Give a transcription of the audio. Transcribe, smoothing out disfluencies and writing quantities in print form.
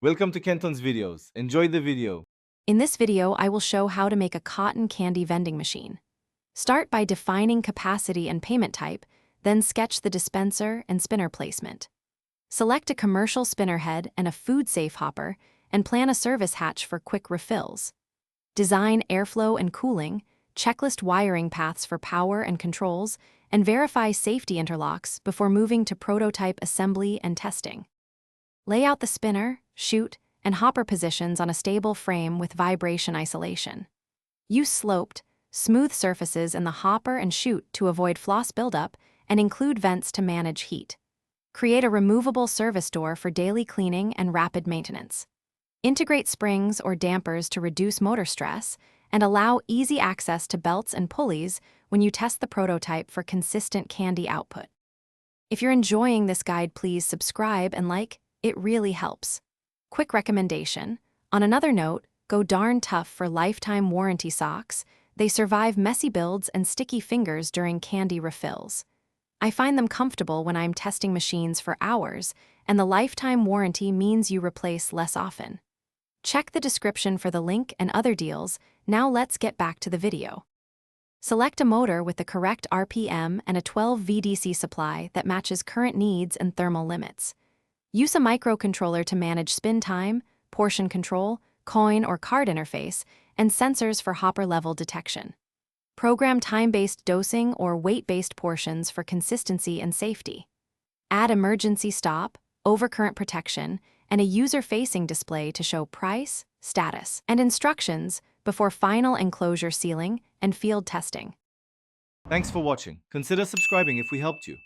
Welcome to Kenton's videos. Enjoy the video. In this video, I will show how to make a cotton candy vending machine. Start by defining capacity and payment type, then sketch the dispenser and spinner placement. Select a commercial spinner head and a food-safe hopper, and plan a service hatch for quick refills. Design airflow and cooling, checklist wiring paths for power and controls, and verify safety interlocks before moving to prototype assembly and testing. Lay out the spinner, chute, and hopper positions on a stable frame with vibration isolation. Use sloped, smooth surfaces in the hopper and chute to avoid floss buildup and include vents to manage heat. Create a removable service door for daily cleaning and rapid maintenance. Integrate springs or dampers to reduce motor stress and allow easy access to belts and pulleys when you test the prototype for consistent candy output. If you're enjoying this guide, please subscribe and like. It really helps. Quick recommendation. On another note, go darn tough for lifetime warranty socks. They survive messy builds and sticky fingers during candy refills. I find them comfortable when I'm testing machines for hours, and the lifetime warranty means you replace less often. Check the description for the link and other deals. Now let's get back to the video. Select a motor with the correct RPM and a 12 VDC supply that matches current needs and thermal limits. Use a microcontroller to manage spin time, portion control, coin or card interface, and sensors for hopper-level detection. Program time-based dosing or weight-based portions for consistency and safety. Add emergency stop, overcurrent protection, and a user-facing display to show price, status, and instructions before final enclosure sealing and field testing. Thanks for watching. Consider subscribing if we helped you.